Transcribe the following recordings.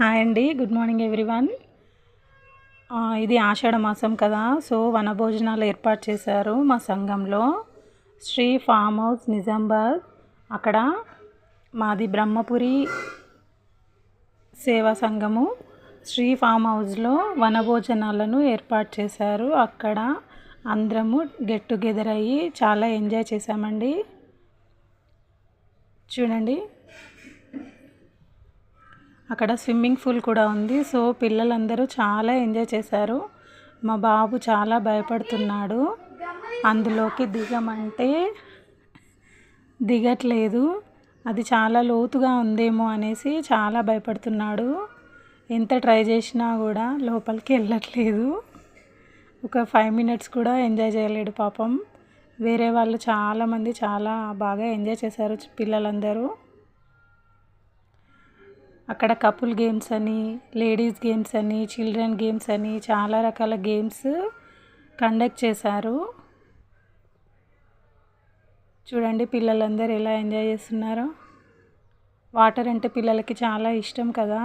Hi అండి, good morning everyone. ఇది ఆషాఢ మాసం కదా, సో వనభోజనాలు ఏర్పాటు చేశారు మా సంఘంలో. శ్రీ ఫామ్ హౌస్ నిజామాబాద్, అక్కడ మాది బ్రహ్మపురి సేవా సంఘము. శ్రీ ఫామ్ హౌస్లో వనభోజనాలను ఏర్పాటు చేశారు. అక్కడ అందరము గెట్ టుగెదర్ అయ్యి చాలా ఎంజాయ్ చేశామండి. చూడండి, అక్కడ స్విమ్మింగ్ పూల్ కూడా ఉంది. సో పిల్లలందరూ చాలా ఎంజాయ్ చేశారు. మా బాబు చాలా భయపడుతున్నాడు, అందులోకి దిగమంటే దిగట్లేదు. అది చాలా లోతుగా ఉందేమో అనేసి చాలా భయపడుతున్నాడు. ఎంత ట్రై చేసినా కూడా లోపలికి వెళ్ళట్లేదు. ఒక 5 మినిట్స్ కూడా ఎంజాయ్ చేయలేడు పాపం. వేరే వాళ్ళు చాలామంది చాలా బాగా ఎంజాయ్ చేశారు పిల్లలందరూ. అక్కడ కపుల్ గేమ్స్ అని, లేడీస్ గేమ్స్ అని, చిల్డ్రన్ గేమ్స్ అని చాలా రకాల గేమ్స్ కండక్ట్ చేశారు. చూడండి పిల్లలందరూ ఎలా ఎంజాయ్ చేస్తున్నారో. వాటర్ అంటే పిల్లలకి చాలా ఇష్టం కదా.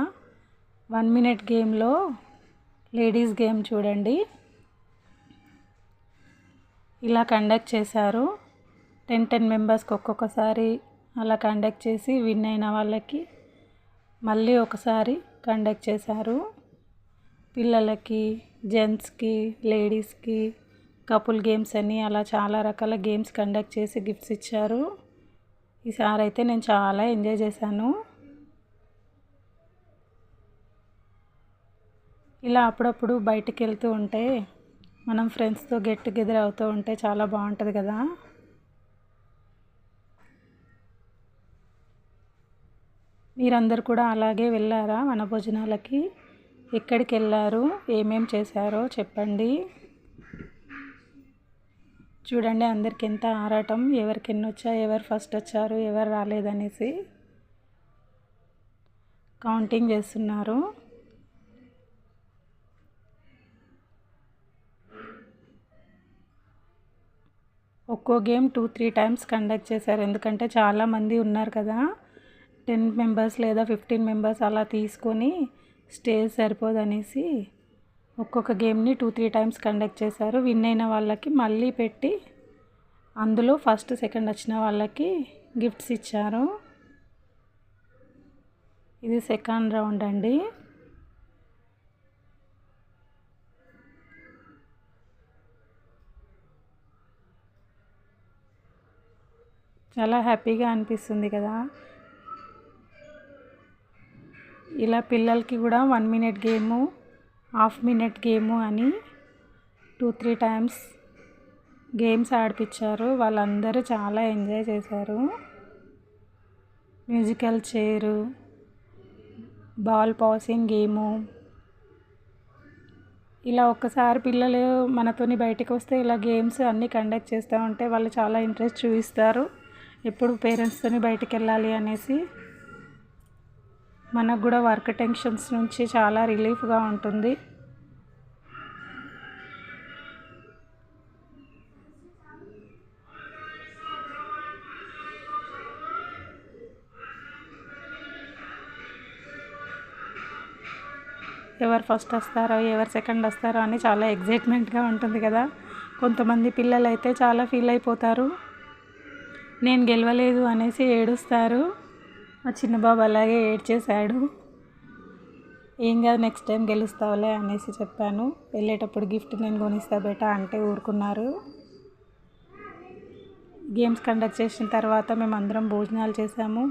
1 మినిట్ గేమ్లో లేడీస్ గేమ్ చూడండి, ఇలా కండక్ట్ చేశారు. 10 మెంబర్స్కి ఒక్కొక్కసారి అలా కండక్ట్ చేసి విన్ అయిన వాళ్ళకి మళ్ళీ ఒకసారి కండక్ట్ చేశారు. పిల్లలకి, జెంట్స్కి, లేడీస్కి కపుల్ గేమ్స్ అని అలా చాలా రకాల గేమ్స్ కండక్ట్ చేసి గిఫ్ట్స్ ఇచ్చారు. ఈసారి అయితే నేను చాలా ఎంజాయ్ చేశాను. ఇలా అప్పుడప్పుడు బయటికి వెళ్తూ ఉంటే, మనం ఫ్రెండ్స్తో గెట్ టుగెదర్ అవుతూ ఉంటే చాలా బాగుంటుంది కదా. మీరందరూ కూడా అలాగే వెళ్ళారా వనభోజనాలకి? ఎక్కడికి వెళ్ళారు, ఏమేం చేశారో చెప్పండి. చూడండి అందరికి ఎంత ఆరాటం, ఎవరికి ఎన్ని వచ్చాయి, ఎవరు ఫస్ట్ వచ్చారు, ఎవరు రాలేదనేసి కౌంటింగ్ చేస్తున్నారు. ఒక్కో గేమ్ 2-3 టైమ్స్ కండక్ట్ చేశారు. ఎందుకంటే చాలామంది ఉన్నారు కదా, 10 మెంబర్స్ లేదా 15 మెంబర్స్ అలా తీసుకొని స్టేజ్ సరిపోదనేసి ఒక్కొక్క గేమ్ని 2-3 టైమ్స్ కండక్ట్ చేశారు. విన్ అయిన వాళ్ళకి మళ్ళీ పెట్టి అందులో ఫస్ట్ సెకండ్ వచ్చిన వాళ్ళకి గిఫ్ట్స్ ఇచ్చారు. ఇది సెకండ్ రౌండ్ అండి. చాలా హ్యాపీగా అనిపిస్తుంది కదా. ఇలా పిల్లలకి కూడా 1 minute game, half minute game అని 2-3 టైమ్స్ గేమ్స్ ఆడిపించారు. వాళ్ళందరూ చాలా ఎంజాయ్ చేశారు. Musical chair, ball passing game, ఇలా ఒక్కసారి పిల్లలు మనతోని బయటకు వస్తే ఇలా గేమ్స్ అన్నీ కండక్ట్ చేస్తూ ఉంటే వాళ్ళు చాలా ఇంట్రెస్ట్ చూపిస్తారు. ఎప్పుడు పేరెంట్స్తోని బయటికి వెళ్ళాలి అనేసి. మనకు కూడా వర్క్ టెన్షన్స్ నుంచి చాలా రిలీఫ్గా ఉంటుంది. ఎవరు ఫస్ట్ వస్తారో, ఎవరు సెకండ్ వస్తారో అని చాలా ఎగ్జైట్మెంట్గా ఉంటుంది కదా. కొంతమంది పిల్లలు అయితే చాలా ఫీల్ అయిపోతారు, నేను గెలవలేదు అనేసి ఏడుస్తారు. మా చిన్న బాబు అలాగే ఏడ్చేశాడు. ఏం కాదు, నెక్స్ట్ టైం గెలుస్తావులే అనేసి చెప్పాను. వెళ్ళేటప్పుడు గిఫ్ట్ నేను కొనిస్తా బేటా అంటే ఊరుకున్నారు. గేమ్స్ కండక్ట్ చేసిన తర్వాత మేము అందరం భోజనాలు చేసాము.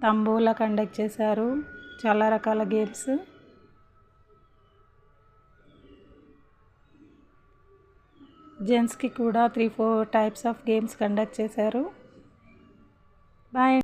తంబోలా కండక్ట్ చేశారు, చాలా రకాల గేమ్స్. జెంట్స్కి కూడా 3-4 టైప్స్ ఆఫ్ గేమ్స్ కండక్ట్ చేశారు. బాయ్.